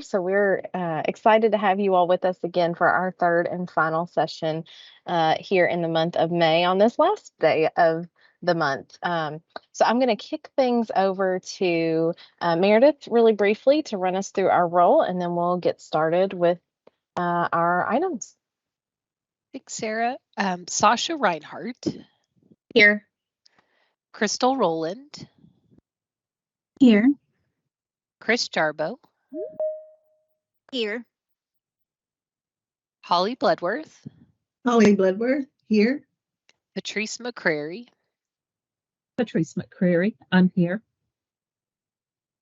So we're excited to have you all with us again for our third and final session here in the month of May on this last day of the month. So I'm going to kick things over to Meredith really briefly to run us through our role, and then we'll get started with our items. Thanks, Sarah. Sasha Reinhardt. Here. Crystal Rowland. Here. Chris Jarbo. Here. Holly Bloodworth. Holly Bloodworth, here. Patrice McCrary. Patrice McCrary, I'm here.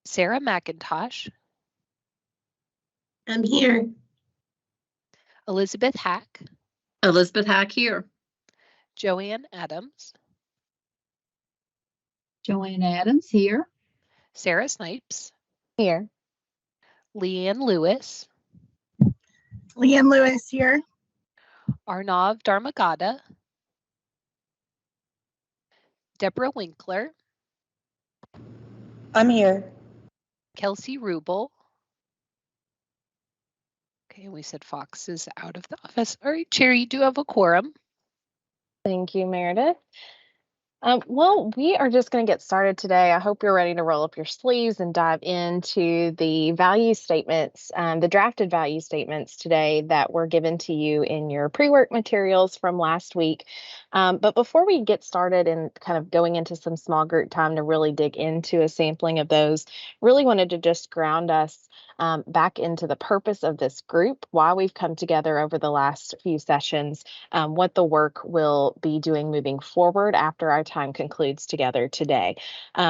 Sarah McIntosh. I'm here. Elizabeth Hack. Elizabeth Hack here. Joanne Adams. Joanne Adams here. Sarah Snipes. Here. Leanne Lewis. Leanne Lewis here. Arnav Dharmagada. Deborah Winkler. I'm here. Kelsey Rubel. Okay, we said Fox is out of the office. All right, Cherry, you do have a quorum. Thank you, Meredith. Well, we are just going to get started today. I hope you're ready to roll up your sleeves and dive into the value statements, the drafted value statements today that were given to you in your pre-work materials from last week. But before we get started and kind of going into some small group time to really dig into a sampling of those, really wanted to just ground us back into the purpose of this group, why we've come together over the last few sessions, what the work will be doing moving forward after our time concludes together today.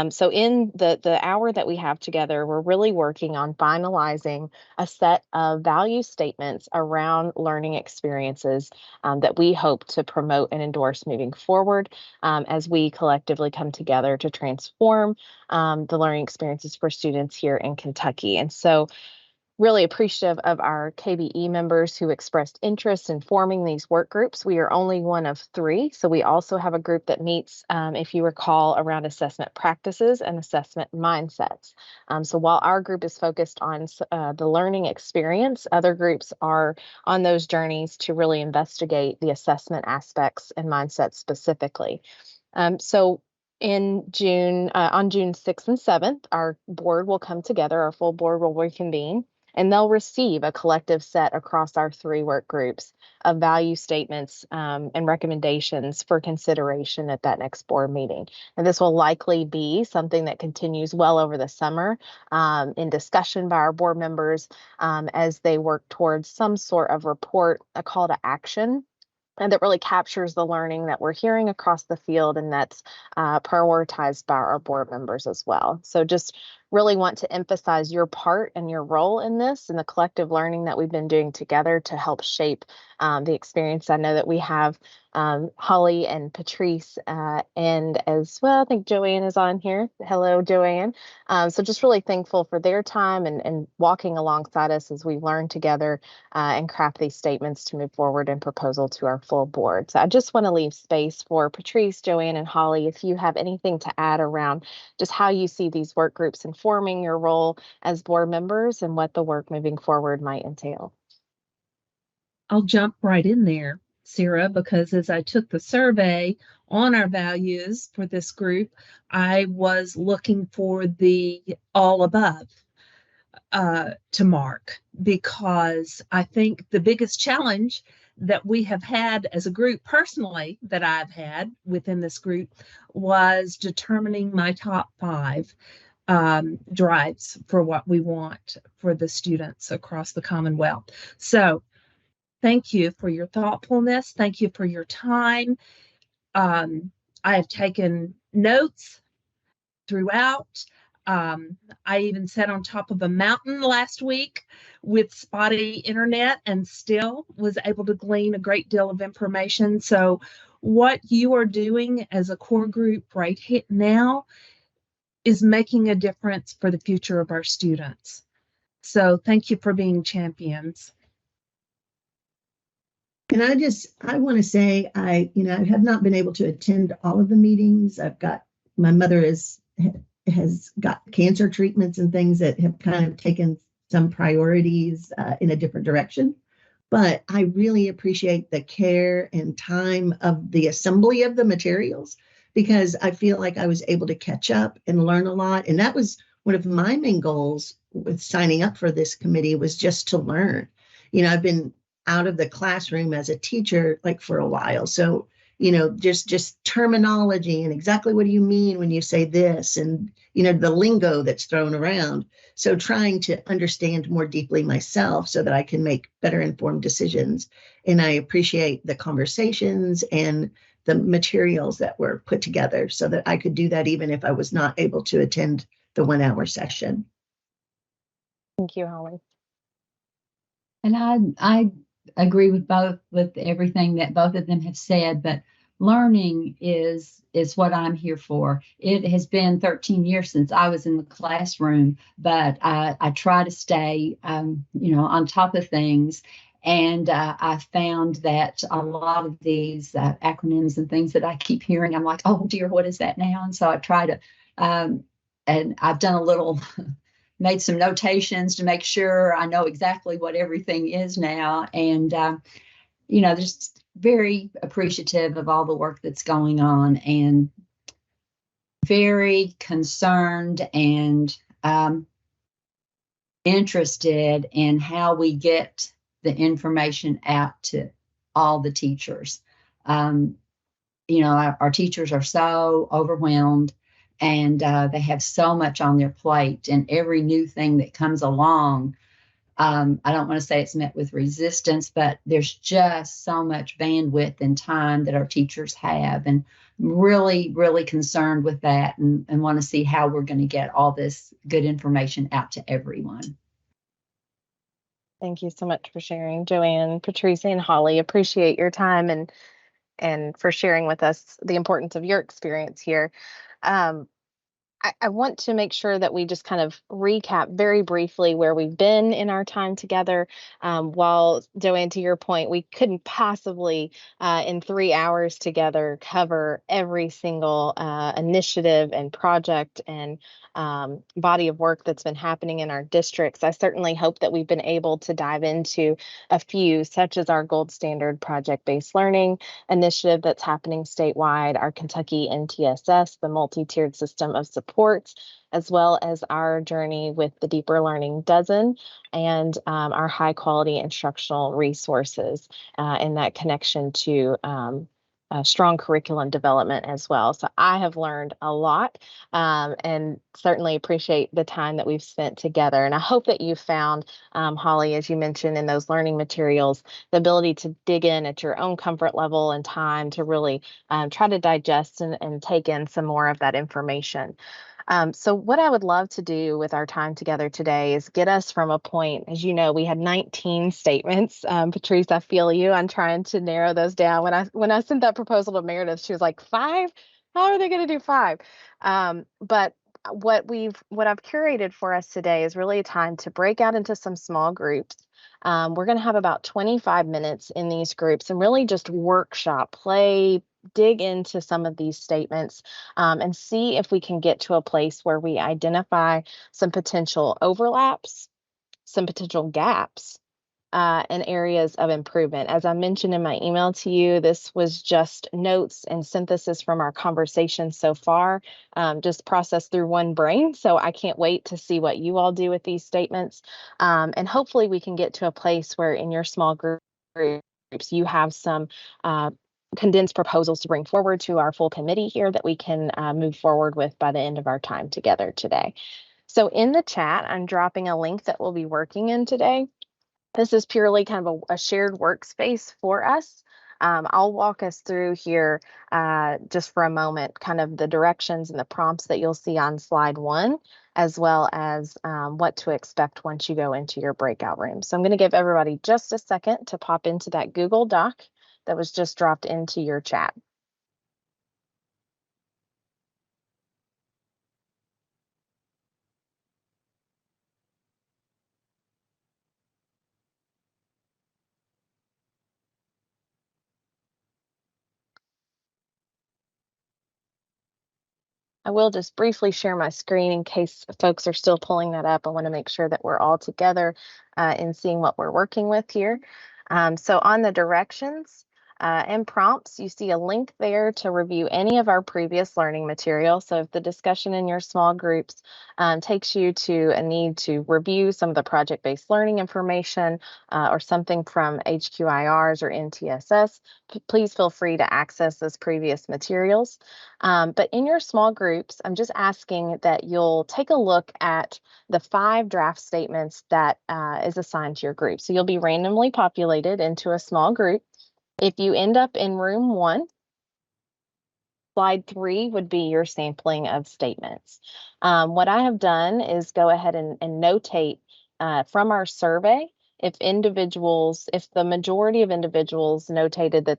So in the hour that we have together, we're really working on finalizing a set of value statements around learning experiences that we hope to promote and endorse moving forward as we collectively come together to transform the learning experiences for students here in Kentucky. And so really appreciative of our KBE members who expressed interest in forming these work groups. We are only one of three, so we also have a group that meets, if you recall, around assessment practices and assessment mindsets. So while our group is focused on the learning experience, other groups are on those journeys to really investigate the assessment aspects and mindsets specifically. So in June, on June 6th and 7th, our board will come together, our full board will reconvene, and they'll receive a collective set across our three work groups of value statements and recommendations for consideration at that next board meeting. And this will likely be something that continues well over the summer in discussion by our board members as they work towards some sort of report, a call to action, and that really captures the learning that we're hearing across the field, and that's prioritized by our board members as well. So just really want to emphasize your part and your role in this and the collective learning that we've been doing together to help shape the experience. I know that we have Holly and Patrice and as well, I think Joanne is on here. Hello, Joanne. So just really thankful for their time and walking alongside us as we learn together and craft these statements to move forward and proposal to our full board. So I just want to leave space for Patrice, Joanne, and Holly if you have anything to add around just how you see these work groups informing your role as board members and what the work moving forward might entail. I'll jump right in there, Sarah, because as I took the survey on our values for this group, I was looking for the all above to mark, because I think the biggest challenge that we have had as a group personally that I've had within this group was determining my top 5 drives for what we want for the students across the Commonwealth. So thank you for your thoughtfulness. Thank you for your time. I have taken notes throughout. I even sat on top of a mountain last week with spotty internet and still was able to glean a great deal of information. So what you are doing as a core group right now is making a difference for the future of our students. So thank you for being champions. And I want to say, I have not been able to attend all of the meetings. My mother has got cancer treatments and things that have kind of taken some priorities in a different direction. But I really appreciate the care and time of the assembly of the materials, because I feel like I was able to catch up and learn a lot. And that was one of my main goals with signing up for this committee, was just to learn. I've been out of the classroom as a teacher like for a while. So, just terminology and exactly what do you mean when you say this, and, the lingo that's thrown around. So trying to understand more deeply myself so that I can make better informed decisions. And I appreciate the conversations and the materials that were put together so that I could do that even if I was not able to attend the 1 hour session. Thank you, Holly. And I agree with everything that both of them have said, but learning is what I'm here for. It has been 13 years since I was in the classroom, but I try to stay on top of things. And I found that a lot of these acronyms and things that I keep hearing, I'm like, oh dear, what is that now? And so I try to, and I've done a little made some notations to make sure I know exactly what everything is now. And, just very appreciative of all the work that's going on, and very concerned and interested in how we get the information out to all the teachers. Our teachers are so overwhelmed, and they have so much on their plate, and every new thing that comes along, I don't want to say it's met with resistance, but there's just so much bandwidth and time that our teachers have, and I'm really, really concerned with that, and want to see how we're going to get all this good information out to everyone. Thank you so much for sharing, Joanne, Patrice, and Holly. Appreciate your time and for sharing with us the importance of your experience here. Um, I want to make sure that we just kind of recap very briefly where we've been in our time together. While, Joanne, to your point, we couldn't possibly, in 3 hours together, cover every single initiative and project and body of work that's been happening in our districts. I certainly hope that we've been able to dive into a few, such as our gold standard project-based learning initiative that's happening statewide, our Kentucky NTSS, the multi-tiered system of supports, as well as our journey with the Deeper Learning Dozen and our high quality instructional resources in that connection to strong curriculum development as well. So I have learned a lot and certainly appreciate the time that we've spent together. And I hope that you found, Holly, as you mentioned in those learning materials, the ability to dig in at your own comfort level and time to really try to digest and take in some more of that information. So what I would love to do with our time together today is get us from a point, as you know, we had 19 statements. Patrice, I feel you. I'm trying to narrow those down. When I sent that proposal to Meredith, she was like, 5? How are they going to do 5? But what I've curated for us today is really a time to break out into some small groups. We're going to have about 25 minutes in these groups and really just workshop, play, dig into some of these statements and see if we can get to a place where we identify some potential overlaps, some potential gaps, and areas of improvement. As I mentioned in my email to you, this was just notes and synthesis from our conversation so far, just processed through one brain. So I can't wait to see what you all do with these statements. And hopefully we can get to a place where in your small groups, you have some condensed proposals to bring forward to our full committee here that we can move forward with by the end of our time together today. So in the chat, I'm dropping a link that we'll be working in today. This is purely kind of a shared workspace for us. I'll walk us through here just for a moment, kind of the directions and the prompts that you'll see on slide 1, as well as what to expect once you go into your breakout room. So I'm going to give everybody just a second to pop into that Google Doc that was just dropped into your chat. I will just briefly share my screen in case folks are still pulling that up. I want to make sure that we're all together in seeing what we're working with here. So on the directions and prompts, you see a link there to review any of our previous learning material. So if the discussion in your small groups takes you to a need to review some of the project-based learning information or something from HQIRs or NTSS, please feel free to access those previous materials. But in your small groups, I'm just asking that you'll take a look at the 5 draft statements that is assigned to your group. So you'll be randomly populated into a small group. If you end up in room 1, slide 3 would be your sampling of statements. What I have done is go ahead and notate from our survey if the majority of individuals notated that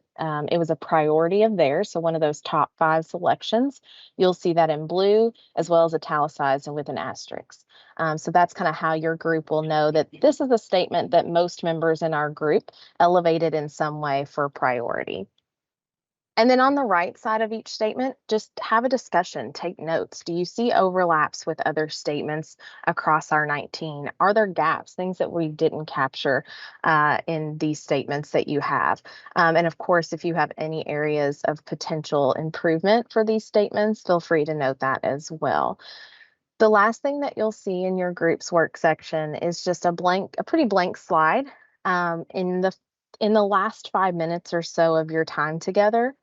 it was a priority of theirs, so one of those top 5 selections, you'll see that in blue as well as italicized and with an asterisk. So that's kind of how your group will know that this is a statement that most members in our group elevated in some way for priority. And then on the right side of each statement, just have a discussion, take notes. Do you see overlaps with other statements across our 19? Are there gaps, things that we didn't capture in these statements that you have? And of course, if you have any areas of potential improvement for these statements, feel free to note that as well. The last thing that you'll see in your group's work section is just a pretty blank slide. In the last 5 minutes or so of your time together,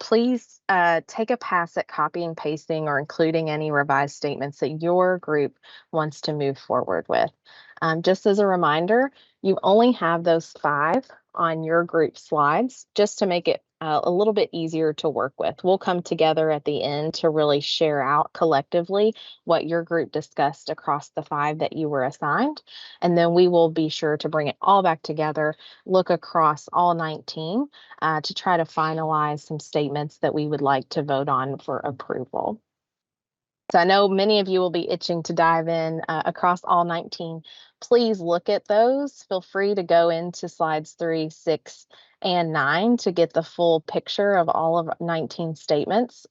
please take a pass at copying, pasting, or including any revised statements that your group wants to move forward with. Just as a reminder, you only have those 5 on your group slides just to make it a little bit easier to work with. We'll come together at the end to really share out collectively what your group discussed across the 5 that you were assigned. And then we will be sure to bring it all back together, look across all 19 to try to finalize some statements that we would like to vote on for approval. So I know many of you will be itching to dive in across all 19. Please look at those. Feel free to go into slides 3, 6, and 9 to get the full picture of all of 19 statements.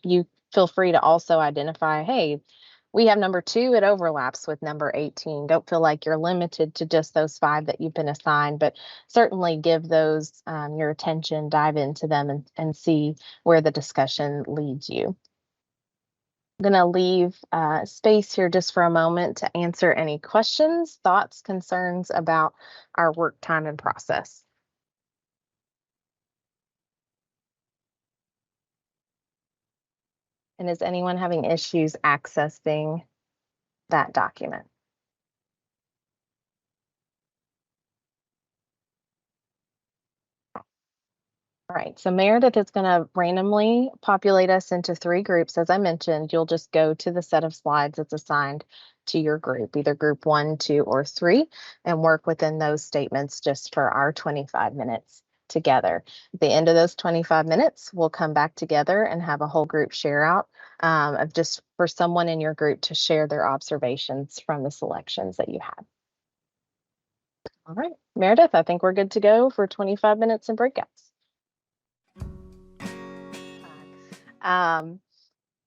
You feel free to also identify, hey, we have number 2, it overlaps with number 18. Don't feel like you're limited to just those 5 that you've been assigned, but certainly give those your attention, dive into them and see where the discussion leads you. I'm going to leave space here just for a moment to answer any questions, thoughts, concerns about our work time and process. And is anyone having issues accessing that document? All right, so Meredith is going to randomly populate us into 3 groups. As I mentioned, you'll just go to the set of slides that's assigned to your group, either group 1, 2, or 3, and work within those statements just for our 25 minutes together. At the end of those 25 minutes, we'll come back together and have a whole group share out of just for someone in your group to share their observations from the selections that you had. All right, Meredith, I think we're good to go for 25 minutes and breakouts.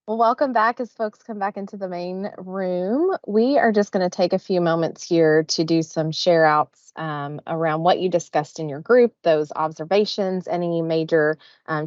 Well, welcome back as folks come back into the main room. We are just going to take a few moments here to do some share outs around what you discussed in your group, those observations, any major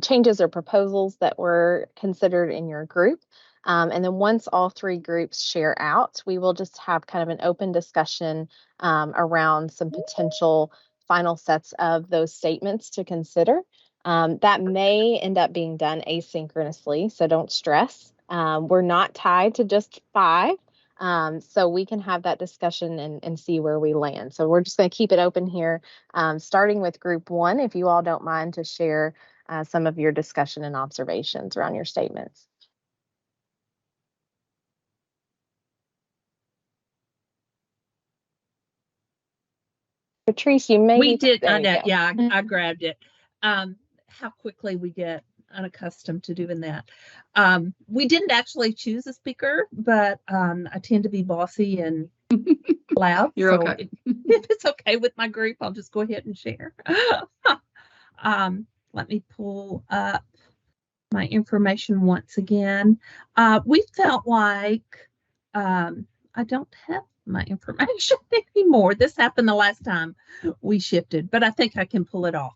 changes or proposals that were considered in your group. And then once all 3 groups share out, we will just have kind of an open discussion around some potential final sets of those statements to consider. That may end up being done asynchronously, so don't stress. We're not tied to just 5, so we can have that discussion and see where we land. So we're just going to keep it open here, starting with group 1, if you all don't mind to share some of your discussion and observations around your statements. Patrice, you may. We did. Yeah, I grabbed it. How quickly we get unaccustomed to doing that. We didn't actually choose a speaker, but I tend to be bossy and loud. You're so okay. If it's okay with my group, I'll just go ahead and share. Let me pull up my information once again. We felt like I don't have my information anymore. This happened the last time we shifted, but I think I can pull it off.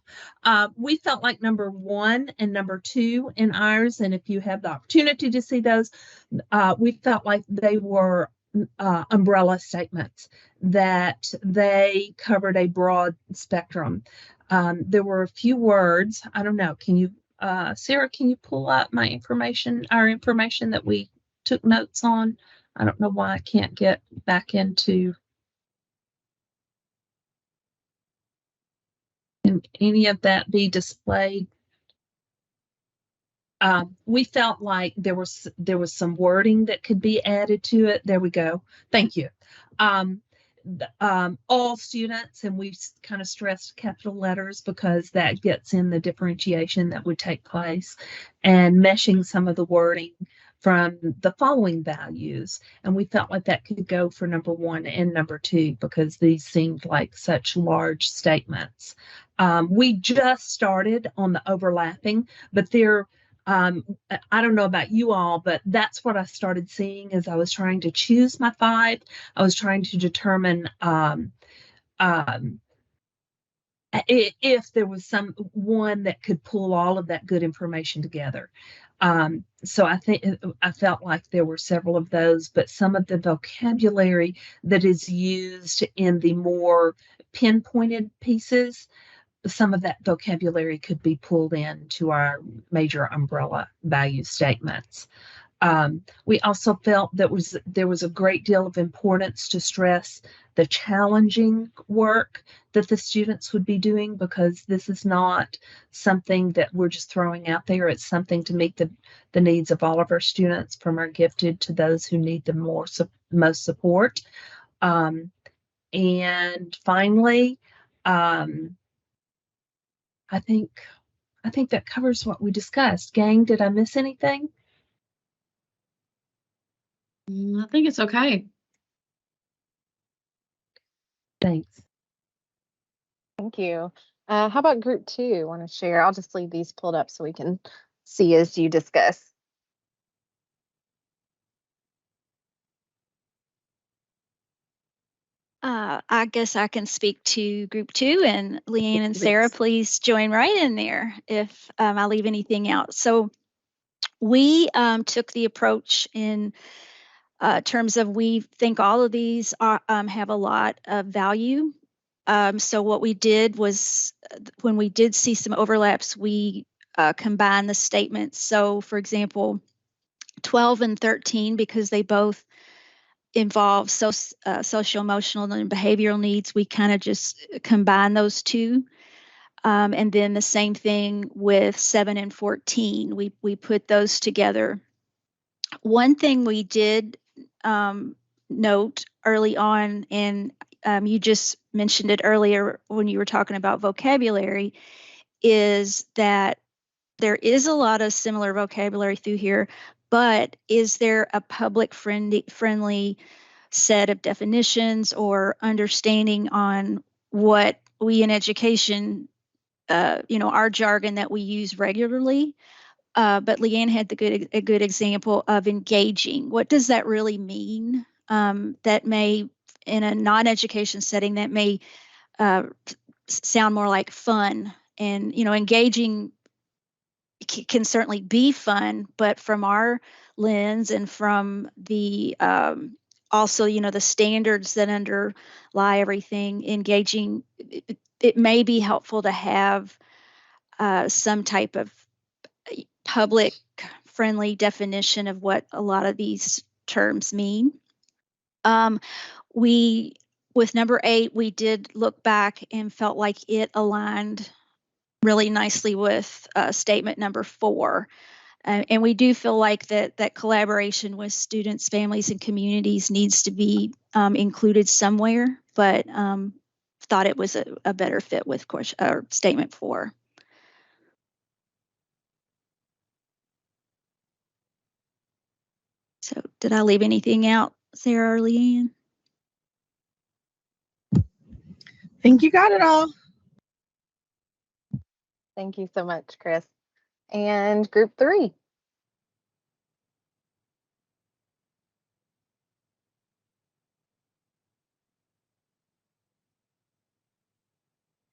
We felt like number 1 and number 2 in ours, and if you have the opportunity to see those, we felt like they were umbrella statements, that they covered a broad spectrum. There were a few words. I don't know. Can you, Sarah, can you pull up my information, our information that we took notes on? I don't know why I can't get back into. Can any of that be displayed? We felt like there was some wording that could be added to it. There we go. Thank you. All students, and we kind of stressed capital letters because that gets in the differentiation that would take place, and meshing some of the wording from the following values. And we felt like that could go for number 1 and number 2 because these seemed like such large statements. We just started on the overlapping, but they're I don't know about you all, but that's what I started seeing as I was trying to choose my 5. I was trying to determine if there was some one that could pull all of that good information together. So I felt like there were several of those, but some of the vocabulary that is used in the more pinpointed pieces, some of that vocabulary could be pulled into our major umbrella value statements. We also felt that there was a great deal of importance to stress the challenging work that the students would be doing, because this is not something that we're just throwing out there. It's something to meet the needs of all of our students, from our gifted to those who need the most support. And finally, I think that covers what we discussed. Gang, did I miss anything? I think it's okay. Thanks. Thank you. How about group 2? Want to share? I'll just leave these pulled up so we can see as you discuss. I guess I can speak to group 2, and Leanne and Sarah, please join right in there if I leave anything out. So we took the approach in terms of, we think all of these have a lot of value. So what we did was, when we did see some overlaps, we combined the statements. So for example, 12 and 13, because they both involve social, emotional, and behavioral needs, we kind of just combine those two. And then the same thing with 7 and 14. We put those together. One thing we did note early on, and you just mentioned it earlier when you were talking about vocabulary, is that there is a lot of similar vocabulary through here, but is there a public friendly set of definitions or understanding on what we in education, our jargon that we use regularly? But Leanne had a good example of engaging. What does that really mean? That may, in a non-education setting, that may sound more like fun. And, engaging can certainly be fun, but from our lens and from the also, the standards that underlie everything, engaging, it may be helpful to have some type of public friendly definition of what a lot of these terms mean. With number 8, we did look back and felt like it aligned really nicely with statement number 4. And we do feel like that collaboration with students, families, and communities needs to be included somewhere, but thought it was a better fit with statement 4. So did I leave anything out, Sarah or Leanne? Think you got it all. Thank you so much, Chris. And group 3.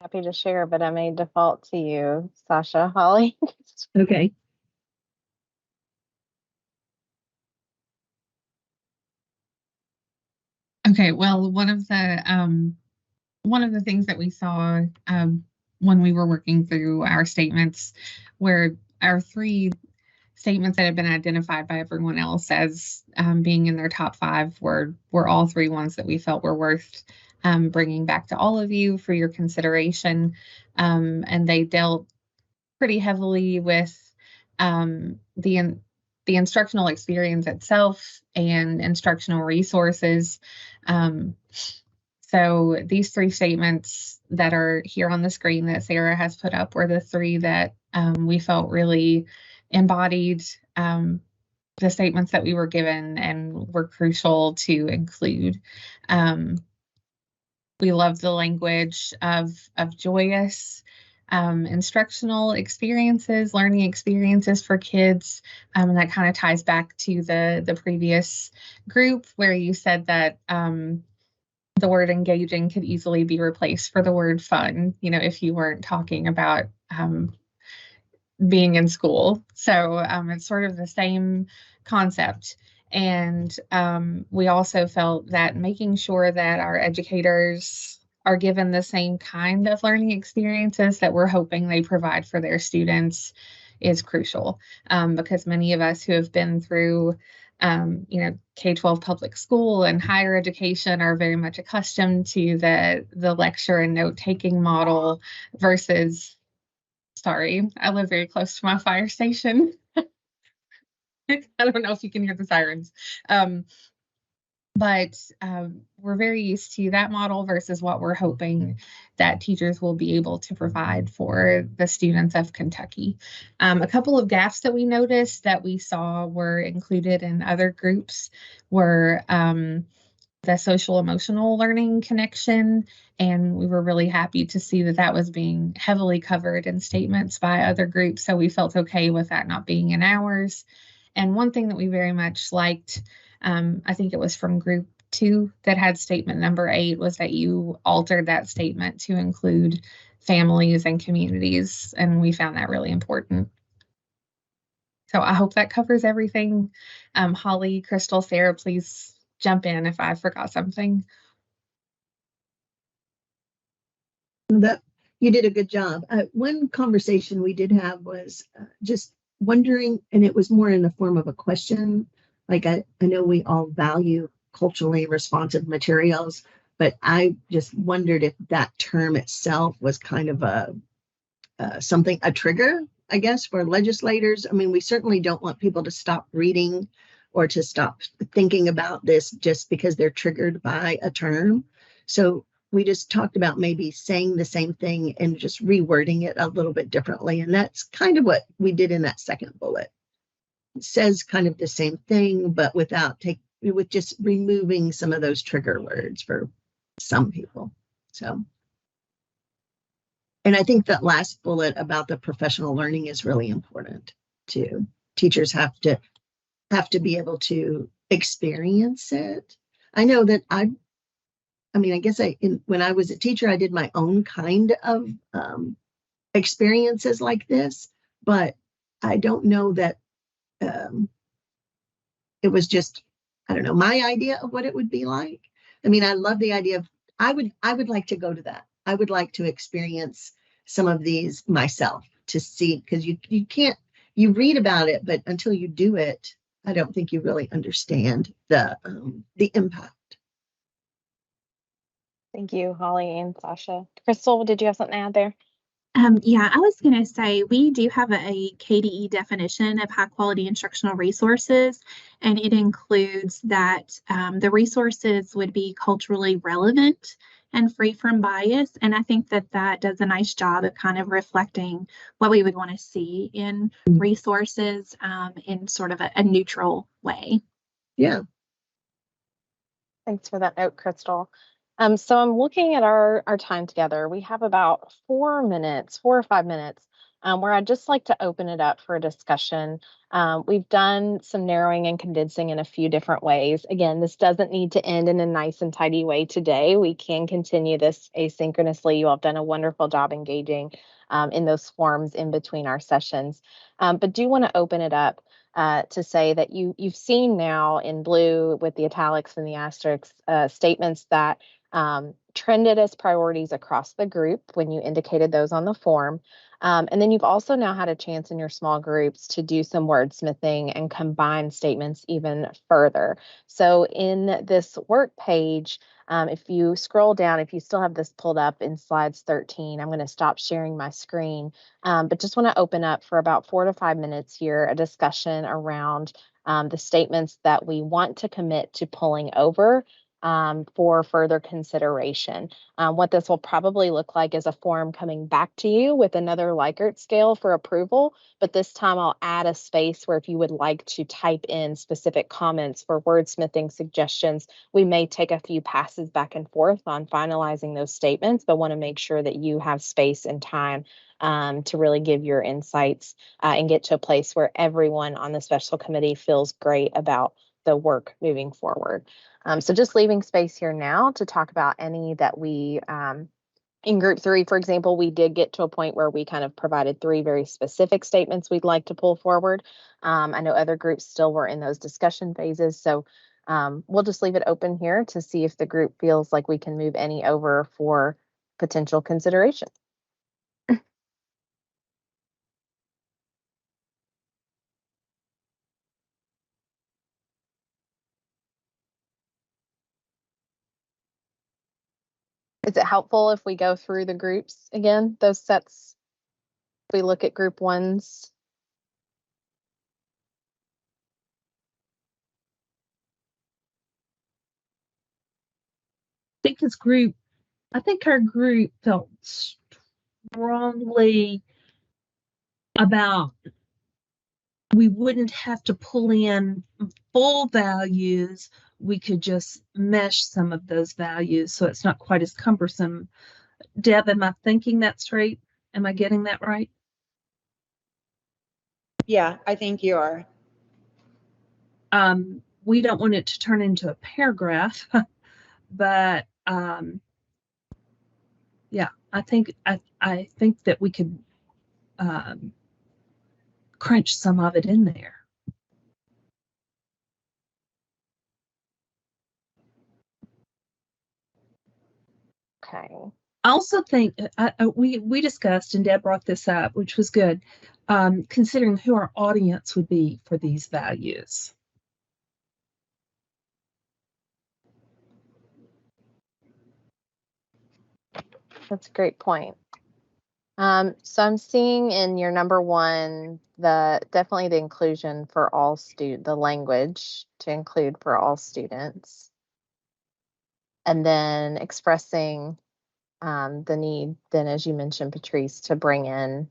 Happy to share, but I may default to you, Sasha. Holly. Okay. Okay, well, one of the things that we saw when we were working through our statements were our 3 statements that had been identified by everyone else as being in their top 5 were all 3 ones that we felt were worth bringing back to all of you for your consideration. And they dealt pretty heavily with the instructional experience itself and instructional resources. So these 3 statements that are here on the screen that Sarah has put up were the 3 that we felt really embodied the statements that we were given and were crucial to include. We love the language of joyous instructional experiences, learning experiences for kids. And that kind of ties back to the previous group where you said that the word engaging could easily be replaced for the word fun, if you weren't talking about being in school. So it's sort of the same concept. And we also felt that making sure that our educators are given the same kind of learning experiences that we're hoping they provide for their students is crucial, because many of us who have been through K-12 public school and higher education are very much accustomed to the lecture and note-taking model versus, sorry, I live very close to my fire station. I don't know if you can hear the sirens. But we're very used to that model versus what we're hoping that teachers will be able to provide for the students of Kentucky. A couple of gaps that we noticed that we saw were included in other groups were the social emotional learning connection. And we were really happy to see that that was being heavily covered in statements by other groups. So we felt okay with that not being in ours. And one thing that we very much liked, I think it was from group 2 that had statement number 8, was that you altered that statement to include families and communities. And we found that really important. So I hope that covers everything. Holly, Crystal, Sarah, please jump in if I forgot something. That you did a good job. One conversation we did have was just wondering, and it was more in the form of a question. Like I know we all value culturally responsive materials, but I just wondered if that term itself was kind of a trigger, I guess, for legislators. I mean, we certainly don't want people to stop reading or to stop thinking about this just because they're triggered by a term. So we just talked about maybe saying the same thing and just rewording it a little bit differently. And that's kind of what we did in that second bullet. It says kind of the same thing, but with just removing some of those trigger words for some people. So, and I think that last bullet about the professional learning is really important too. Teachers have to be able to experience it. I know that I guess when I was a teacher, I did my own kind of experiences like this, but I don't know that it was just, I don't know, my idea of what it would be like. I mean, I love the idea of, I would like to go to that. I would like to experience some of these myself to see, because you can't, you read about it, but until you do it, I don't think you really understand the impact. Thank you, Holly and Sasha. Crystal, did you have something to add there? Yeah, I was going to say we do have a KBE definition of high quality instructional resources, and it includes that the resources would be culturally relevant and free from bias. And I think that does a nice job of kind of reflecting what we would want to see in resources in sort of a neutral way. Yeah. Thanks for that note, Crystal. So I'm looking at our time together. We have about 4 or 5 minutes where I'd just like to open it up for a discussion. We've done some narrowing and condensing in a few different ways. Again, this doesn't need to end in a nice and tidy way today. We can continue this asynchronously. You all have done a wonderful job engaging in those forms in between our sessions. But do want to open it up to say that you've seen now in blue with the italics and the asterisks statements that trended as priorities across the group when you indicated those on the form. And then you've also now had a chance in your small groups to do some wordsmithing and combine statements even further. So in this work page, if you scroll down, if you still have this pulled up in slides 13, I'm going to stop sharing my screen, but just want to open up for about 4 to 5 minutes here, a discussion around the statements that we want to commit to pulling over for further consideration. What this will probably look like is a form coming back to you with another Likert scale for approval, but this time I'll add a space where if you would like to type in specific comments for wordsmithing suggestions, we may take a few passes back and forth on finalizing those statements, but want to make sure that you have space and time to really give your insights and get to a place where everyone on the special committee feels great about the work moving forward. So just leaving space here now to talk about any that we, in group 3, for example, we did get to a point where we kind of provided 3 very specific statements we'd like to pull forward. I know other groups still were in those discussion phases, so we'll just leave it open here to see if the group feels like we can move any over for potential consideration. Is it helpful if we go through the groups again, those sets? If we look at group 1's. I think our group felt strongly about we wouldn't have to pull in full values. We could just mesh some of those values so it's not quite as cumbersome. Deb, am I thinking that straight? Am I getting that right? Yeah, I think you are. We don't want it to turn into a paragraph, but yeah, I think that we could crunch some of it in there. Okay. I also think we discussed, and Deb brought this up, which was good, considering who our audience would be for these values. That's a great point. So I'm seeing in your number 1, definitely the inclusion for all the language to include for all students. And then expressing the need, then as you mentioned, Patrice, to bring in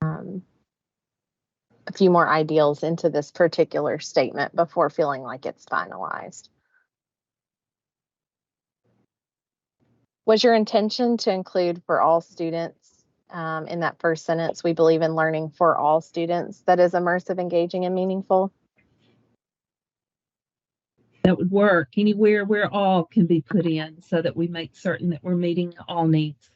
a few more ideals into this particular statement before feeling like it's finalized. Was your intention to include for all students in that first sentence? We believe in learning for all students that is immersive, engaging, and meaningful. That would work anywhere where all can be put in so that we make certain that we're meeting all needs.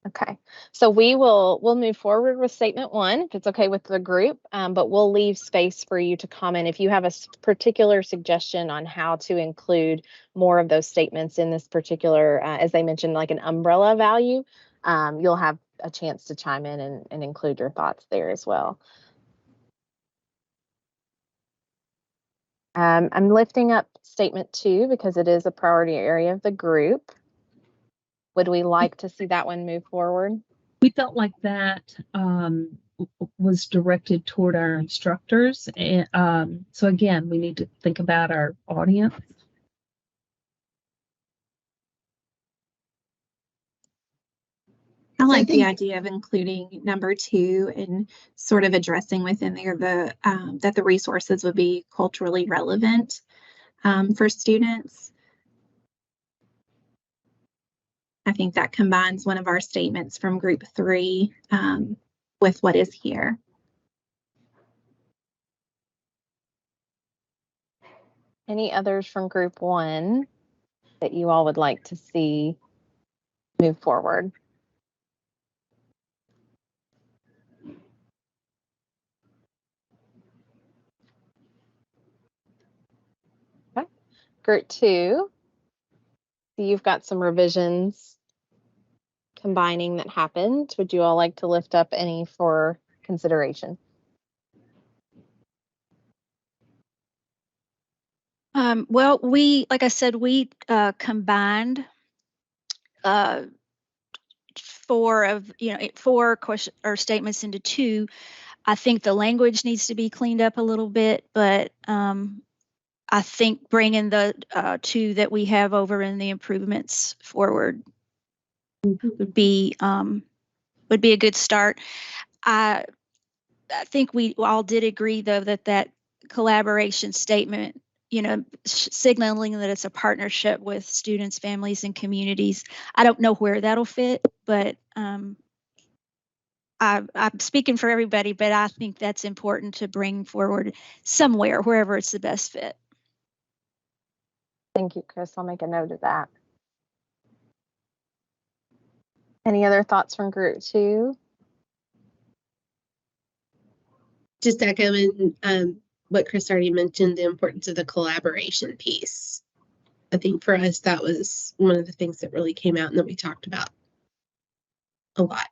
Okay, so we'll move forward with statement 1 if it's okay with the group, but we'll leave space for you to comment if you have a particular suggestion on how to include more of those statements in this particular, as they mentioned, like an umbrella value. You'll have a chance to chime in and include your thoughts there as well. I'm lifting up statement 2 because it is a priority area of the group. Would we like to see that one move forward? We felt like that was directed toward our instructors. And so again, we need to think about our audience. I like the idea of including number 2 and sort of addressing within there that the resources would be culturally relevant for students. I think that combines one of our statements from group 3 with what is here. Any others from group 1 that you all would like to see move forward? Okay. Group 2, you've got some revisions combining that happened. Would you all like to lift up any for consideration? Well, like I said, we combined 4 question or statements into 2. I think the language needs to be cleaned up a little bit, but I think bringing the 2 that we have over in the improvements forward would be a good start. I think we all did agree, though, that collaboration statement, signaling that it's a partnership with students, families, and communities. I don't know where that'll fit, but I'm speaking for everybody, but I think that's important to bring forward somewhere, wherever it's the best fit. Thank you, Chris. I'll make a note of that. Any other thoughts from group 2? Just echoing what Chris already mentioned, the importance of the collaboration piece. I think for us, that was one of the things that really came out and that we talked about a lot.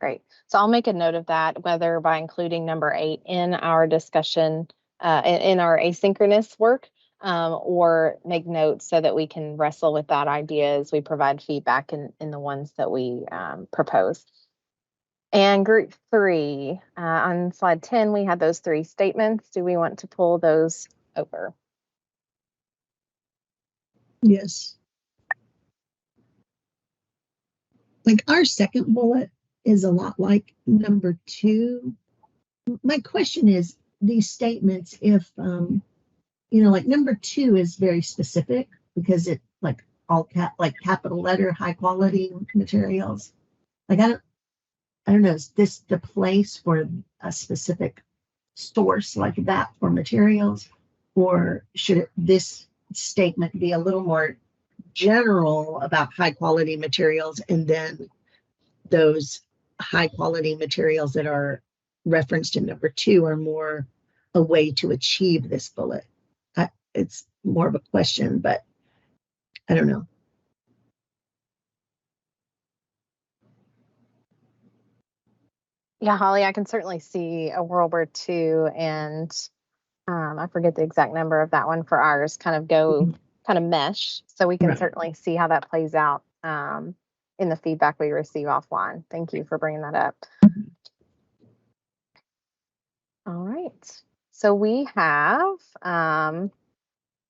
Great. So I'll make a note of that, whether by including number 8 in our discussion, in our asynchronous work, or make notes so that we can wrestle with that idea as we provide feedback in the ones that we propose. And group 3, on slide 10, we had those 3 statements. Do we want to pull those over? Yes. Like our second bullet is a lot like number 2. My question is, these statements, if, like number 2 is very specific because it like like capital letter, high quality materials. Like, I don't know, is this the place for a specific source like that for materials? Or should this statement be a little more general about high quality materials, and then those high quality materials that are referenced in number 2 are more a way to achieve this bullet? It's more of a question, but I don't know. Yeah, Holly, I can certainly see a world where 2 and I forget the exact number of that one for ours kind of mesh. So we can Right. certainly see how that plays out in the feedback we receive offline. Thank you for bringing that up. All right. So we have,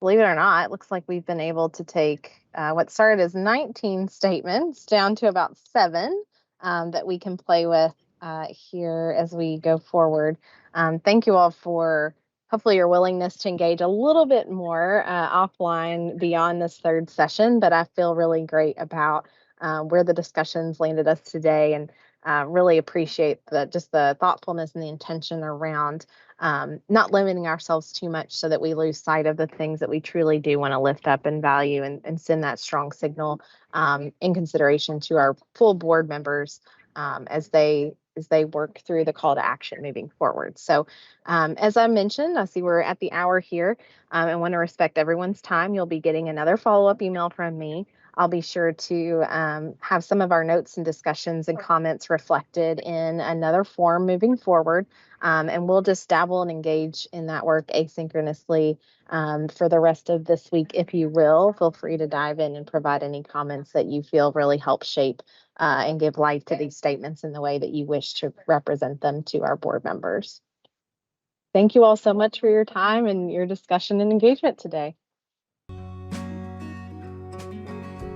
believe it or not, it looks like we've been able to take what started as 19 statements down to about 7 that we can play with here as we go forward. Thank you all for hopefully your willingness to engage a little bit more offline beyond this 3rd session, but I feel really great about where the discussions landed us today, and really appreciate just the thoughtfulness and the intention around not limiting ourselves too much so that we lose sight of the things that we truly do want to lift up and value, and send that strong signal in consideration to our full board members as they work through the call to action moving forward. So as I mentioned, I see we're at the hour here, and want to respect everyone's time. You'll be getting another follow-up email from me. I'll be sure to have some of our notes and discussions and comments reflected in another form moving forward. And we'll just dabble and engage in that work asynchronously for the rest of this week. If you will, feel free to dive in and provide any comments that you feel really help shape and give life to these statements in the way that you wish to represent them to our board members. Thank you all so much for your time and your discussion and engagement today.